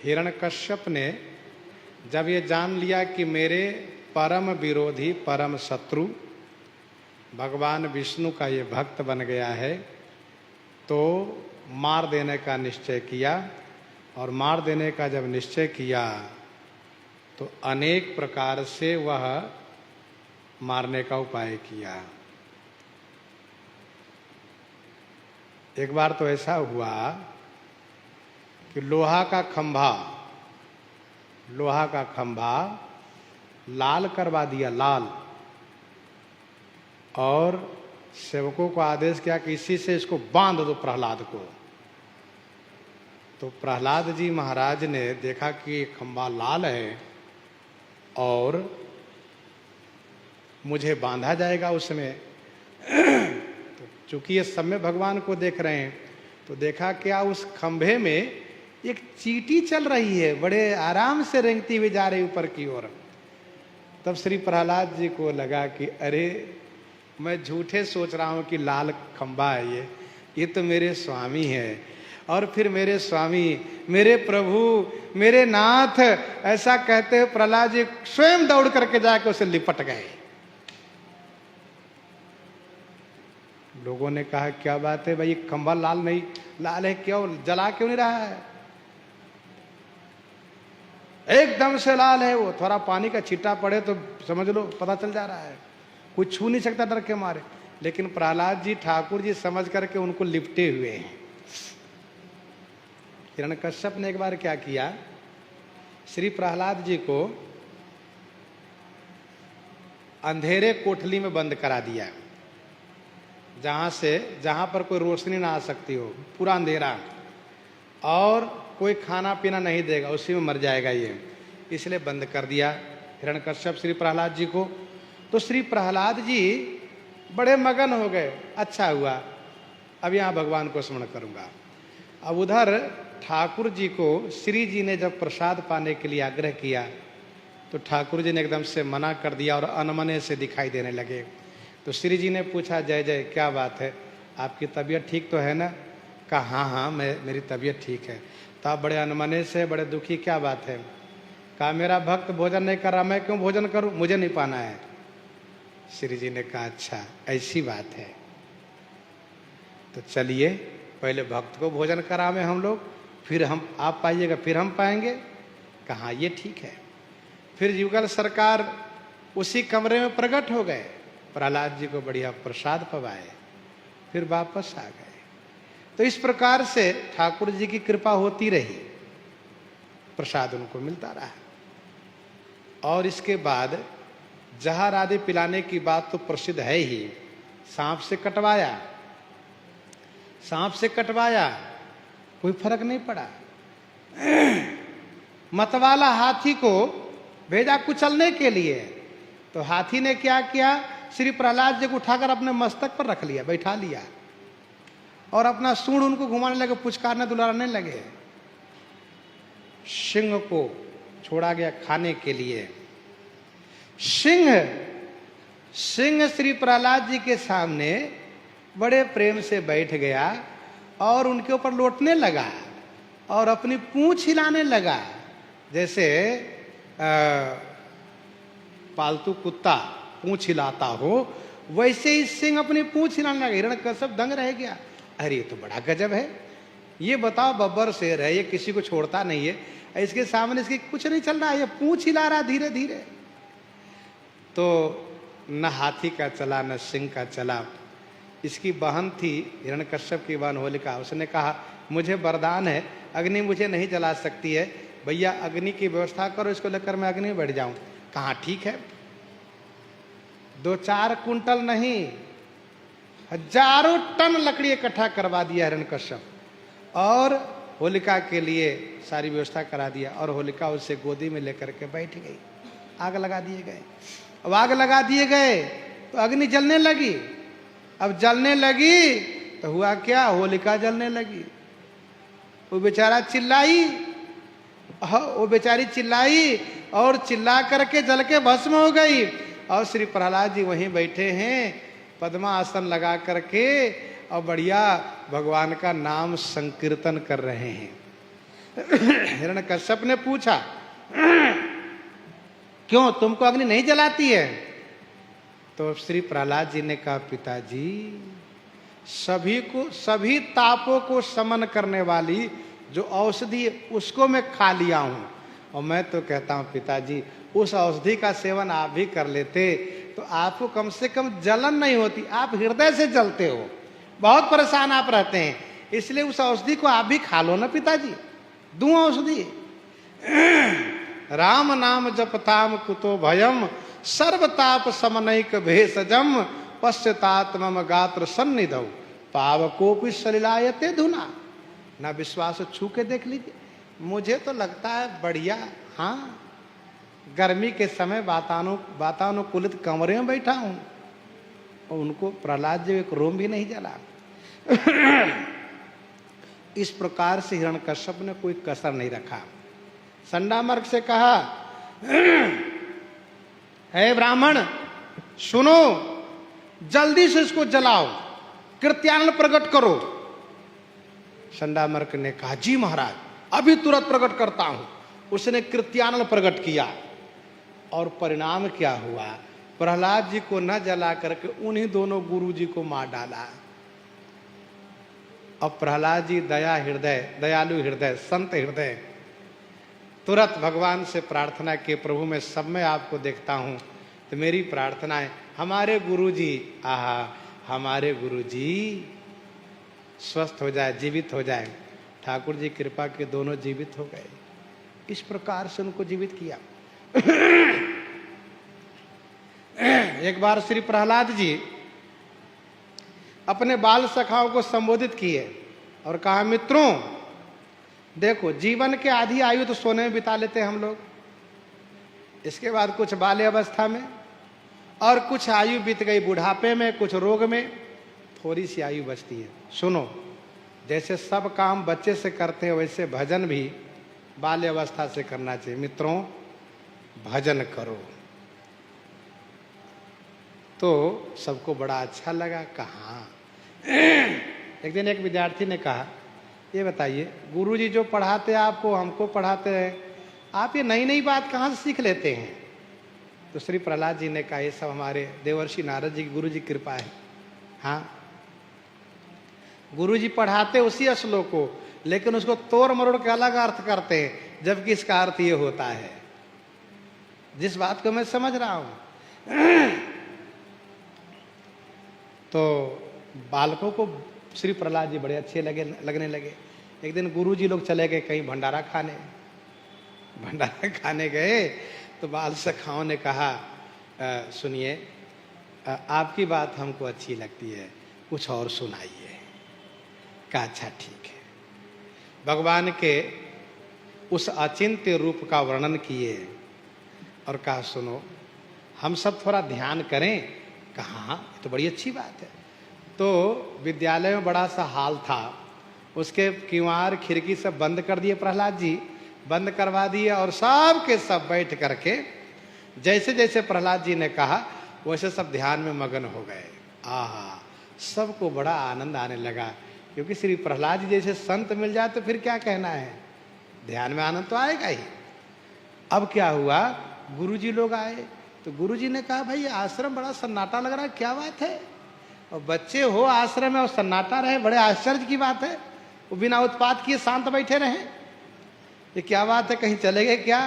हिरण्यकश्यप ने जब ये जान लिया कि मेरे परम विरोधी परम शत्रु भगवान विष्णु का ये भक्त बन गया है, तो मार देने का निश्चय किया। और मार देने का जब निश्चय किया तो अनेक प्रकार से वह मारने का उपाय किया। एक बार तो ऐसा हुआ कि लोहा का खंभा लाल करवा दिया, लाल, और सेवकों को आदेश किया कि इसी से इसको बांध दो प्रहलाद को। तो प्रहलाद जी महाराज ने देखा कि खंभा लाल है और मुझे बांधा जाएगा उसमें। तो चूंकि ये सब में भगवान को देख रहे हैं, तो देखा क्या उस खंभे में एक चींटी चल रही है, बड़े आराम से रेंगती हुई जा रही ऊपर की ओर। तब श्री प्रहलाद जी को लगा कि अरे मैं झूठे सोच रहा हूं कि लाल खंभा है, ये तो मेरे स्वामी है। और फिर मेरे स्वामी, मेरे प्रभु, मेरे नाथ, ऐसा कहते हुए प्रहलाद जी स्वयं दौड़ करके जाकर उसे लिपट गए। लोगों ने कहा क्या बात है भाई, खंभा लाल नहीं, लाल है क्यों, जला क्यों नहीं रहा है? एकदम से लाल है वो, थोड़ा पानी का छींटा पड़े तो समझ लो पता चल जा रहा है, कोई छू नहीं सकता डर के मारे। लेकिन प्रहलाद जी ठाकुर जी समझ करके उनको लिपटे हुए हैं। हिरण्यकश्यप ने एक बार क्या किया, श्री प्रहलाद जी को अंधेरे कोठली में बंद करा दिया, जहां पर कोई रोशनी ना आ सकती हो, पूरा अंधेरा, और कोई खाना पीना नहीं देगा, उसी में मर जाएगा ये, इसलिए बंद कर दिया हिरण्यकश्यप श्री प्रहलाद जी को। तो श्री प्रहलाद जी बड़े मगन हो गए, अच्छा हुआ अब यहाँ भगवान को स्मरण करूंगा। अब उधर ठाकुर जी को श्री जी ने जब प्रसाद पाने के लिए आग्रह किया तो ठाकुर जी ने एकदम से मना कर दिया और अनमने से दिखाई देने लगे। तो श्री जी ने पूछा, जय जय क्या बात है, आपकी तबीयत ठीक तो है ना? कहा हाँ हाँ मेरी तबीयत ठीक है। तो आप बड़े अनमने से, बड़े दुखी, क्या बात है? कहा मेरा भक्त भोजन नहीं कर रहा, मैं क्यों भोजन करूं, मुझे नहीं पाना है। श्री जी ने कहा अच्छा ऐसी बात है, तो चलिए पहले भक्त को भोजन करावे हम लोग, फिर हम आप पाइएगा, फिर हम पाएंगे। कहा ये ठीक है। फिर युगल सरकार उसी कमरे में प्रकट हो गए, प्रहलाद जी को बढ़िया प्रसाद पवाए, फिर वापस आ गए। तो इस प्रकार से ठाकुर जी की कृपा होती रही, प्रसाद उनको मिलता रहा। और इसके बाद जहर आदि पिलाने की बात तो प्रसिद्ध है ही, सांप से कटवाया, कोई फर्क नहीं पड़ा। मतवाला हाथी को भेजा कुचलने के लिए, तो हाथी ने क्या किया, श्री प्रहलाद जी को उठाकर अपने मस्तक पर रख लिया, बैठा लिया, और अपना सूंड उनको घुमाने लगे, पुचकारने दुलारने लगे। सिंह को छोड़ा गया खाने के लिए। सिंह श्री प्रहलाद जी के सामने बड़े प्रेम से बैठ गया और उनके ऊपर लौटने लगा और अपनी पूंछ हिलाने लगा, जैसे पालतू कुत्ता पूंछ हिलाता हो, वैसे ही सिंह अपनी पूंछ हिलाने लगा। हिरण्यकश्यप दंग रह गया, अरे ये तो बड़ा गजब है, ये बताओ बब्बर शेर है, ये किसी को छोड़ता नहीं है, इसके सामने इसके कुछ नहीं चल रहा है, ये पूंछ हिला रहा धीरे धीरे। तो न हाथी का चला न सिंह का चला। इसकी बहन थी, हिरण्यकश्यप की बहन होलिका, उसने कहा मुझे वरदान है, अग्नि मुझे नहीं जला सकती है, भैया अग्नि की व्यवस्था करो, इसको लेकर मैं अग्नि में बैठ जाऊं। कहा ठीक है। 2-4 कुंटल नहीं, हजारों टन लकड़ी इकट्ठा करवा दिया हिरण्यकश्यप, और होलिका के लिए सारी व्यवस्था करा दिया, और होलिका उससे गोदी में लेकर के बैठ गई। आग लगा दिए गए। अब आग लगा दिए गए तो अग्नि जलने लगी। अब जलने लगी तो हुआ क्या, होलिका जलने लगी। वो बेचारी चिल्लाई और चिल्ला करके जल के भस्म हो गई। और श्री प्रहलाद जी वहीं बैठे हैं पद्मासन लगा करके, और बढ़िया भगवान का नाम संकीर्तन कर रहे हैं। हिरण्यकश्यप ने पूछा, क्यों तुमको अग्नि नहीं जलाती है? तो श्री प्रहलाद जी ने कहा, पिताजी सभी तापों को शमन करने वाली जो औषधि उसको मैं खा लिया हूं, और मैं तो कहता हूं पिताजी उस औषधि का सेवन आप भी कर लेते तो आपको कम से कम जलन नहीं होती। आप हृदय से जलते हो, बहुत परेशान आप रहते हैं, इसलिए उस औषधि को आप भी खा लो ना पिताजी। दूं औषधि? राम नाम जपताम कुतो भयम सर्वताप समनैक भेषजम पश्चात मम गात्र सन्निधौ पावकोपि सलिलायते धुना। ना विश्वास छू के देख लीजिए। मुझे तो लगता है बढ़िया। हाँ, गर्मी के समय वातानुकूलित कमरे में बैठा हूं और उनको प्रहलाद जी एक रोम भी नहीं जला। इस प्रकार से हिरण्यकश्यप ने कोई कसर नहीं रखा। संडामर्क से कहा, हे ब्राह्मण सुनो, जल्दी से इसको जलाओ, कृत्यान्न प्रकट करो। संडामर्क ने कहा, जी महाराज अभी तुरंत प्रकट करता हूं। उसने कृत्यान्न प्रकट किया और परिणाम क्या हुआ? प्रहलाद जी को न जला करके उन्हीं दोनों गुरु जी को मार डाला। अब प्रहलाद जी दयालु हृदय, संत हृदय, तुरंत भगवान से प्रार्थना की, प्रभु मैं सब में आपको देखता हूं, तो मेरी प्रार्थना है हमारे गुरुजी, हमारे गुरुजी स्वस्थ हो जाए, जीवित हो जाए। ठाकुर जी कृपा के दोनों जीवित हो गए। इस प्रकार से उनको जीवित किया। एक बार श्री प्रहलाद जी अपने बाल सखाओं को संबोधित किए और कहा, मित्रों देखो, जीवन के आधी आयु तो सोने में बिता लेते हैं हम लोग, इसके बाद कुछ बाल्य अवस्था में, और कुछ आयु बीत गई बुढ़ापे में, कुछ रोग में, थोड़ी सी आयु बचती है। सुनो, जैसे सब काम बच्चे से करते हैं वैसे भजन भी बाल्य अवस्था से करना चाहिए। मित्रों भजन करो। तो सबको बड़ा अच्छा लगा। कहाँ एक दिन एक विद्यार्थी ने कहा, ये बताइए गुरुजी जो पढ़ाते आपको, हमको पढ़ाते हैं, आप ये नई नई बात कहाँ से सीख लेते हैं? तो श्री प्रहलाद जी ने कहा, ये सब हमारे देवर्षि नारद जी की गुरु जी कृपा है। हाँ, गुरु जी पढ़ाते उसी श्लोक को, लेकिन उसको तोड़ मरोड़ के अलग अर्थ करते हैं, जबकि इसका अर्थ ये होता है। जिस बात को मैं समझ रहा हूं। तो बालकों को श्री प्रहलाद जी बड़े अच्छे लगने लगे। एक दिन गुरु जी लोग चले गए कहीं भंडारा खाने गए, तो बाल सखाओं ने कहा, सुनिए आपकी बात हमको अच्छी लगती है, कुछ और सुनाइए। कहा, अच्छा ठीक है। भगवान के उस अचिंत्य रूप का वर्णन किए और कहा, सुनो हम सब थोड़ा ध्यान करें। कहा, ये तो बड़ी अच्छी बात है। तो विद्यालय में बड़ा सा हॉल था, उसके किवाड़ खिड़की सब बंद कर दिए, प्रहलाद जी बंद करवा दिए, और सब के सब बैठ करके जैसे जैसे प्रहलाद जी ने कहा वैसे सब ध्यान में मगन हो गए। आहा, सबको बड़ा आनंद आने लगा, क्योंकि श्री प्रहलाद जी जैसे संत मिल जाए तो फिर क्या कहना है, ध्यान में आनंद तो आएगा ही। अब क्या हुआ, गुरुजी लोग आए, तो गुरुजी ने कहा, भाई आश्रम बड़ा सन्नाटा लग रहा है, क्या बात है? और बच्चे हो आश्रम में और सन्नाटा रहे, बड़े आश्चर्य की बात है। वो बिना उत्पात किए शांत बैठे रहे, ये क्या बात है, कहीं चले गए क्या?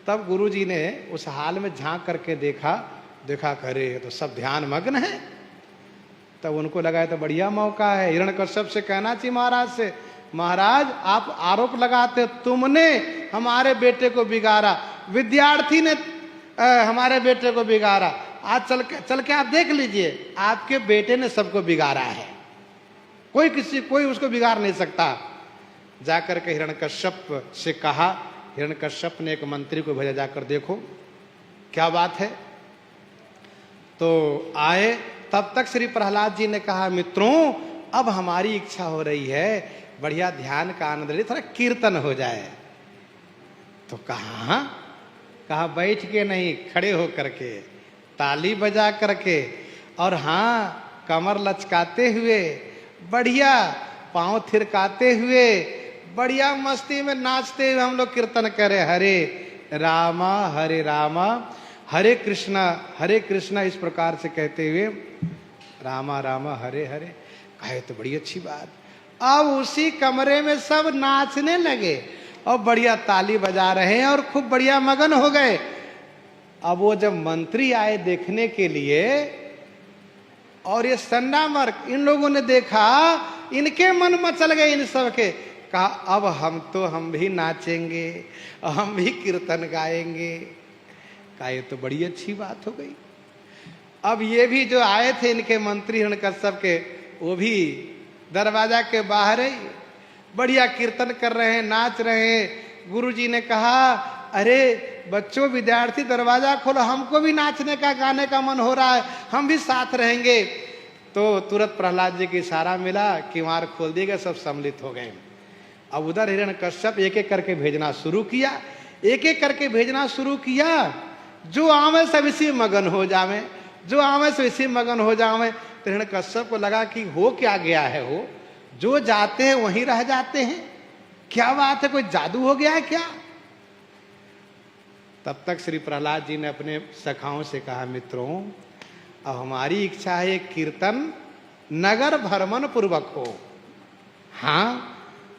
तब गुरुजी ने उस हाल में झांक करके देखा, करे तो सब ध्यान मग्न है। तब उनको लगा तो बढ़िया मौका है, हिरण्यकश्यप से कहना चाहिए महाराज से, महाराज आप आरोप लगाते तुमने हमारे बेटे को बिगाड़ा, विद्यार्थी ने हमारे बेटे को बिगाड़ा, आज चल के आप देख लीजिए, आपके बेटे ने सबको बिगाड़ा है, कोई उसको बिगाड़ नहीं सकता। जाकर के हिरण्यकश्यप से कहा, हिरण्यकश्यप ने एक मंत्री को भेजा, जाकर देखो क्या बात है। तो आए, तब तक श्री प्रहलाद जी ने कहा, मित्रों अब हमारी इच्छा हो रही है बढ़िया ध्यान का आनंद ले, थोड़ा कीर्तन हो जाए। तो कहा बैठ के नहीं, खड़े हो करके, ताली बजा करके, और हाँ कमर लचकाते हुए, बढ़िया पांव थिरकाते हुए, बढ़िया मस्ती में नाचते हुए हम लोग कीर्तन करें, हरे रामा हरे कृष्णा इस प्रकार से कहते हुए रामा रामा हरे हरे। कहे तो बड़ी अच्छी बात। अब उसी कमरे में सब नाचने लगे और बढ़िया ताली बजा रहे हैं और खूब बढ़िया मगन हो गए। अब वो जब मंत्री आए देखने के लिए और ये संडा मर्क इन लोगों ने देखा, इनके मन मचल गए इन सब के। कहा अब हम भी नाचेंगे, हम भी कीर्तन गाएंगे। कहा ये तो बड़ी अच्छी बात हो गई। अब ये भी जो आए थे इनके मंत्री हिरण्यकश्यप के, वो भी दरवाजा के बाहर ही बढ़िया कीर्तन कर रहे हैं, नाच रहे हैं। गुरुजी ने कहा अरे बच्चों विद्यार्थी दरवाजा खोलो, हमको भी नाचने का गाने का मन हो रहा है, हम भी साथ रहेंगे। तो तुरंत प्रहलाद जी की इशारा मिला, किवाड़ खोल दिए गए, सब सम्मिलित हो गए। अब उधर हिरण्यकश्यप एक एक करके भेजना शुरू किया, एक एक करके भेजना शुरू किया। जो आवे सब इसी मगन हो जावे, जो आवे सब इसी मगन हो जावे। तो हिरण्यकश्यप को लगा कि हो क्या गया है, हो जो जाते हैं वहीं रह जाते हैं, क्या बात है, कोई जादू हो गया है क्या। तब तक श्री प्रहलाद जी ने अपने सखाओं से कहा मित्रों अब हमारी इच्छा है कीर्तन नगर भ्रमण पूर्वक हो। हाँ,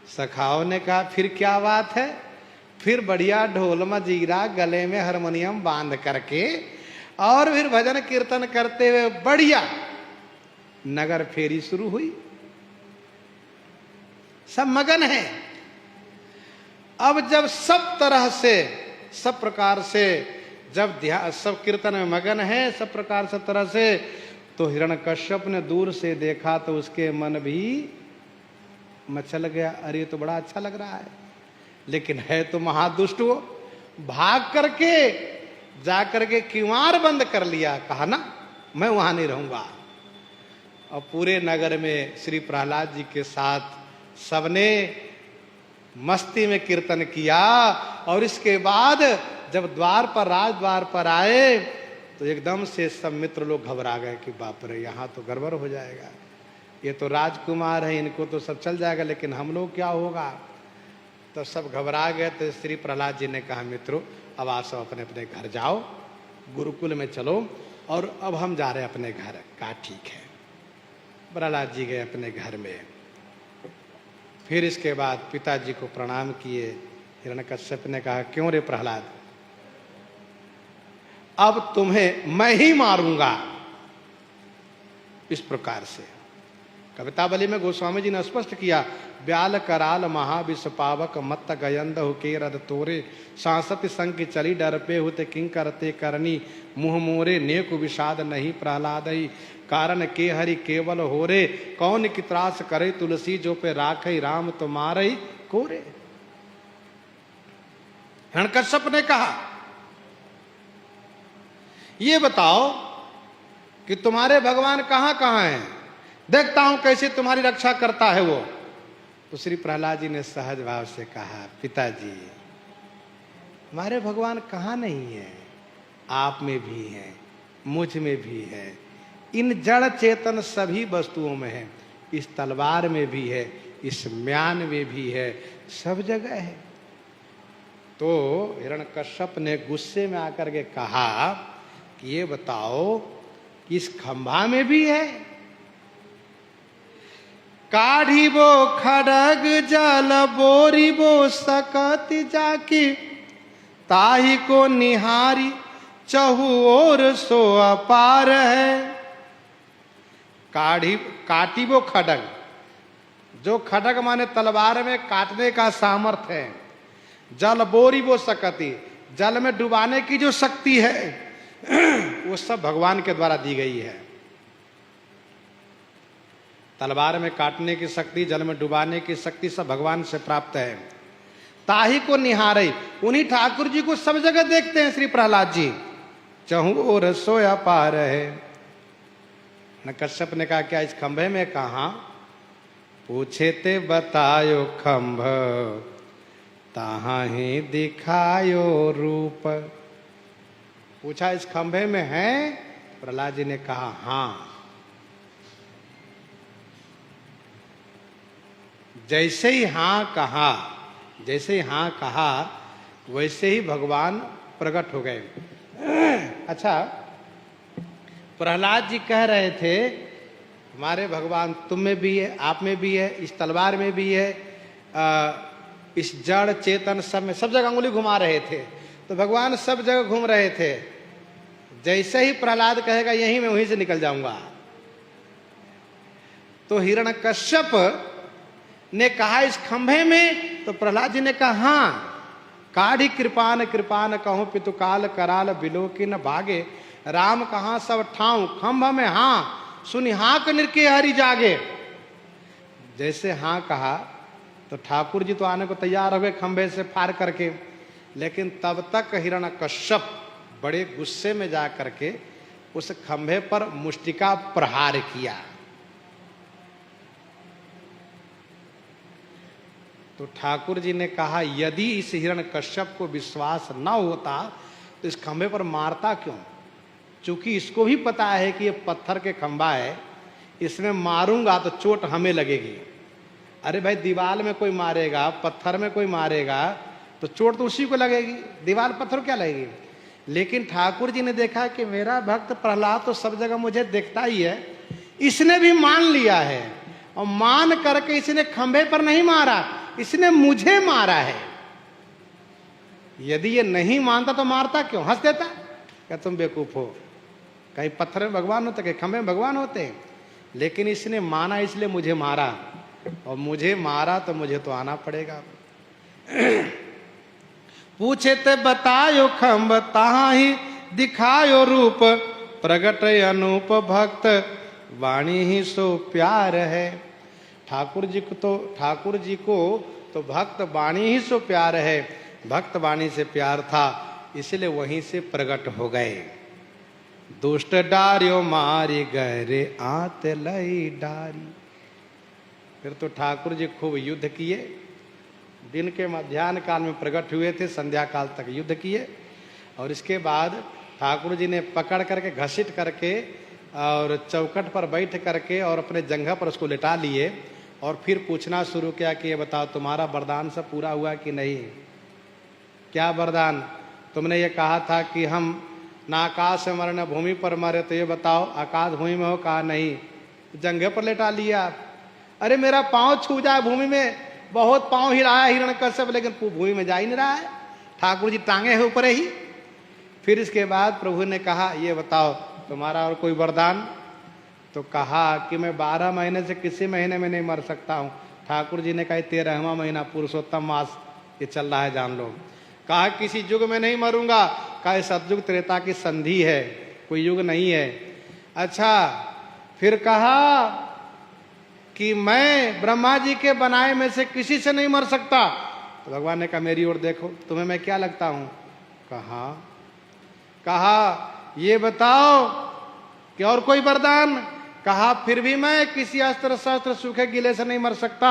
सखाओं ने कहा फिर क्या बात है। फिर बढ़िया ढोल मजीरा गले में हारमोनियम बांध करके और फिर भजन कीर्तन करते हुए बढ़िया नगर फेरी शुरू हुई। सब मगन है। अब जब सब तरह से सब प्रकार से जब सब कीर्तन में मगन है, सब प्रकार सब तरह से, तो हिरण्यकश्यप ने दूर से देखा तो उसके मन भी मचल गया। अरे ये तो बड़ा अच्छा लग रहा है, लेकिन है तो महादुष्ट वो। भाग करके जाकर के किवाड़ बंद कर लिया। कहा ना मैं वहां नहीं रहूंगा। और पूरे नगर में श्री प्रहलाद जी के साथ सबने मस्ती में कीर्तन किया। और इसके बाद जब द्वार पर राजद्वार पर आए तो एकदम से सब मित्र लोग घबरा गए कि बाप रे यहाँ तो गड़बड़ हो जाएगा, ये तो राजकुमार है, इनको तो सब चल जाएगा, लेकिन हम लोग क्या होगा। तो सब घबरा गए। तो श्री प्रहलाद जी ने कहा मित्रों अब आप सब अपने अपने घर जाओ, गुरुकुल में चलो, और अब हम जा रहे हैं अपने घर। कहा ठीक है। प्रहलाद जी गए अपने घर में। फिर इसके बाद पिताजी को प्रणाम किए। हिरण्यकश्यप ने कहा क्यों रे प्रहलाद, अब तुम्हें मैं ही मारूंगा। इस प्रकार से कवितावली में गोस्वामी जी ने स्पष्ट किया, ब्याल कराल महाविष पावक मत्त गयंद के रद तोरे सांसत संग चली डर पे हुते किंग करते करनी मुंह मोरे नेक विषाद नहीं प्रहलाद ही कारण के हरि केवल हो रे कौन की त्रास करे तुलसी जो पे राख राम तो मारे कोरे। हिरण्यकश्यप ने कहा ये बताओ कि तुम्हारे भगवान कहां कहां हैं, देखता हूं कैसे तुम्हारी रक्षा करता है वो। तो श्री प्रहलाद जी ने सहज भाव से कहा पिताजी हमारे भगवान कहां नहीं है, आप में भी है, मुझ में भी है, इन जड़ चेतन सभी वस्तुओं में है, इस तलवार में भी है, इस म्यान में भी है, सब जगह है। तो हिरण्यकश्यप ने गुस्से में आकर के कहा कि ये बताओ कि इस खंभा में भी है। काढ़िबो खड़ग जल बोरिबो सकत जाकी ताही को निहारी चहु और सो अपार है। काटिबो खड़ग, जो खड़ग माने तलवार में काटने का सामर्थ्य है, जल बोरिबो सकती, जल में डुबाने की जो शक्ति है वो सब भगवान के द्वारा दी गई है। तलवार में काटने की शक्ति, जल में डुबाने की शक्ति सब भगवान से प्राप्त है। ताही को निहारे, उन्हीं ठाकुर जी को सब जगह देखते हैं श्री प्रहलाद जी। चहु और सोया पार है। कश्यप ने कहा क्या इस खंभे में कहा, पूछे ते बतायो खंभ ताहा ही दिखायो रूप। पूछा इस खंभे में है, प्रहलाद जी ने कहा हाँ। जैसे ही हाँ कहा, जैसे ही हाँ कहा, वैसे ही भगवान प्रकट हो गए। अच्छा, प्रहलाद जी कह रहे थे हमारे भगवान तुम में भी है, आप में भी है, इस तलवार में भी है, इस जड़ चेतन सब में, सब जगह अंगुली घुमा रहे थे। तो भगवान सब जगह घूम रहे थे। जैसे ही प्रहलाद कहेगा यहीं मैं वहीं से निकल जाऊंगा, तो हिरण्यकश्यप ने कहा इस खंभे में, तो प्रहलाद जी ने कहा हाँ। काढ़ी कृपान कृपान कहूं पितु काल कराल बिलोकी न भागे, राम कहाँ सब ठाऊं खंभ में हाँ, सुनि हाँक निरके हरि जागे। जैसे हाँ कहा तो ठाकुर जी तो आने को तैयार हो गए खंभे से फाड़ करके, लेकिन तब तक हिरण्यकश्यप बड़े गुस्से में जा करके उस खंभे पर मुष्टिका प्रहार किया। तो ठाकुर जी ने कहा यदि इस हिरण्यकश्यप को विश्वास न होता तो इस खंभे पर मारता क्यों? चूंकि इसको भी पता है कि ये पत्थर के खंभा है, इसमें मारूंगा तो चोट हमें लगेगी। अरे भाई, दीवार में कोई मारेगा, पत्थर में कोई मारेगा तो चोट तो उसी को लगेगी, दीवार पत्थर क्या लगेगी। लेकिन ठाकुर जी ने देखा कि मेरा भक्त प्रहलाद तो सब जगह मुझे देखता ही है, इसने भी मान लिया है, और मान करके इसने खंभे पर नहीं मारा, इसने मुझे मारा है। यदि ये नहीं मानता तो मारता क्यों? हंस देता, क्या तुम बेवकूफ हो, कहीं पत्थर में भगवान होते, कहीं खंभे में भगवान होते हैं। लेकिन इसने माना इसलिए मुझे मारा, और मुझे मारा तो मुझे तो आना पड़ेगा। पूछे ते बतायो खंभ ताहि दिखायो रूप, प्रगट अनूप भक्त वाणी ही सो प्यार है। ठाकुर जी को तो भक्त वाणी ही सो प्यार है, भक्त वाणी से प्यार था, इसलिए वहीं से प्रकट हो गए। दुष्ट डारियो मारी गहरे आत लई डारी। फिर तो ठाकुर जी खूब युद्ध किए, दिन के मध्याह्न काल में प्रकट हुए थे, संध्या काल तक युद्ध किए, और इसके बाद ठाकुर जी ने पकड़ करके घसीट करके और चौखट पर बैठ करके और अपने जंघा पर उसको लिटा लिए, और फिर पूछना शुरू किया कि ये बताओ तुम्हारा वरदान सब पूरा हुआ कि नहीं। क्या वरदान? तुमने ये कहा था कि हम ना आकाश में मरे न भूमि पर मरे, तो ये बताओ आकाश भूमि में हो? कहा नहीं। जंघे पर लेटा लिया। अरे मेरा पाँव छू जाए भूमि में, बहुत पाँव हिलाया हिरण्यकश्यप, लेकिन भूमि में जा ही नहीं रहा है। ठाकुर जी टांगे है ऊपर ही। फिर इसके बाद प्रभु ने कहा ये बताओ तुम्हारा और कोई वरदान? तो कहा कि मैं 12 महीने से किसी महीने में नहीं मर सकता हूँ। ठाकुर जी ने कहा 13वां महीना पुरुषोत्तम मास ये चल रहा है, जान लो। कहा किसी युग में नहीं मरूंगा। कहा सतयुग त्रेता की संधि है, कोई युग नहीं है। अच्छा, फिर कहा कि मैं ब्रह्मा जी के बनाए में से किसी से नहीं मर सकता। तो भगवान ने कहा मेरी ओर देखो, तुम्हें मैं क्या लगता हूं? कहा ये बताओ कि और कोई वरदान? कहा फिर भी मैं किसी अस्त्र शस्त्र सूखे गीले से नहीं मर सकता।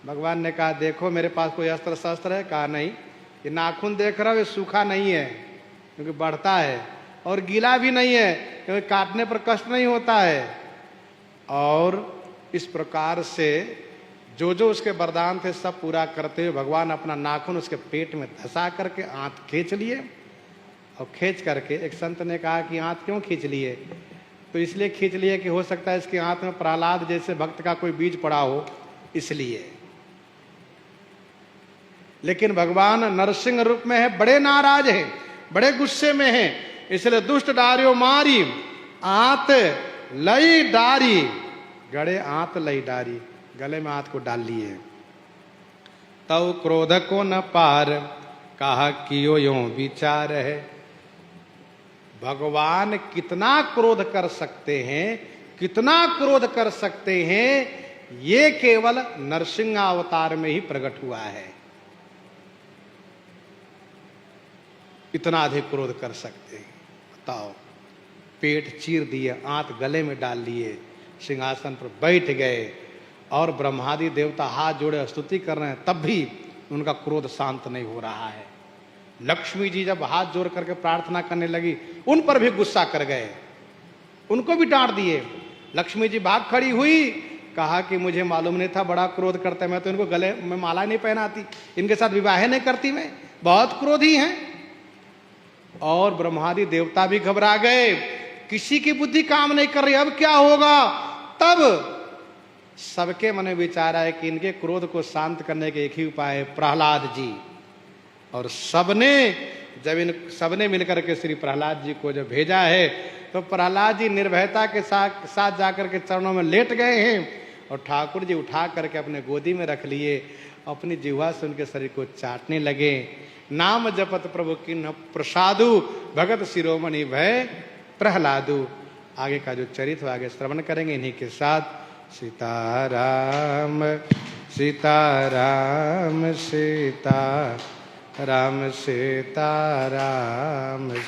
भगवान ने कहा देखो मेरे पास कोई अस्त्र शस्त्र है? कहा नहीं। ये नाखून देख रहा हो, ये सूखा नहीं है क्योंकि बढ़ता है, और गीला भी नहीं है क्योंकि काटने पर कष्ट नहीं होता है। और इस प्रकार से जो जो उसके वरदान थे सब पूरा करते हुए भगवान अपना नाखून उसके पेट में धंसा करके आंत खींच लिए। और खींच करके एक संत ने कहा कि आंत क्यों खींच लिए? तो इसलिए खींच लिए कि हो सकता है इसकी आंत में प्रहलाद जैसे भक्त का कोई बीज पड़ा हो, इसलिए। लेकिन भगवान नरसिंह रूप में है, बड़े नाराज हैं, बड़े गुस्से में हैं, इसलिए दुष्ट डारियो मारी आंत लई डारी। गड़े आंत लई डारी, गले में आंत को डाल लिए। तव क्रोध को न पार कहा कियो यो विचार है। भगवान कितना क्रोध कर सकते हैं, कितना क्रोध कर सकते हैं, ये केवल नरसिंह अवतार में ही प्रकट हुआ है। इतना अधिक क्रोध कर सकते हैं, बताओ। पेट चीर दिए, आंत गले में डाल लिए, सिंहासन पर बैठ गए, और ब्रह्मादि देवता हाथ जोड़े स्तुति कर रहे हैं, तब भी उनका क्रोध शांत नहीं हो रहा है। लक्ष्मी जी जब हाथ जोड़ करके प्रार्थना करने लगी, उन पर भी गुस्सा कर गए, उनको भी डांट दिए। लक्ष्मी जी भाग खड़ी हुई, कहा कि मुझे मालूम नहीं था, बड़ा क्रोध करते, मैं तो इनको गले में माला नहीं पहनाती, इनके साथ विवाह नहीं करती, मैं बहुत क्रोधी हैं। और ब्रह्मादि देवता भी घबरा गए, किसी की बुद्धि काम नहीं कर रही, अब क्या होगा। तब सबके मन में विचार आया कि इनके क्रोध को शांत करने के एक ही उपाय है, प्रहलाद जी। और सबने मिलकर के श्री प्रहलाद जी को जब भेजा है, तो प्रहलाद जी निर्भयता के साथ जाकर के चरणों में लेट गए हैं, और ठाकुर जी उठा करके अपने गोदी में रख लिए, अपनी जिह्वा से उनके शरीर को चाटने लगे। नाम जपत प्रभु किन्ह प्रसादु, भगत शिरोमणि भय प्रहलादु। आगे का जो चरित्र आगे श्रवण करेंगे इन्हीं के साथ। सीताराम सीताराम सीताराम सीताराम।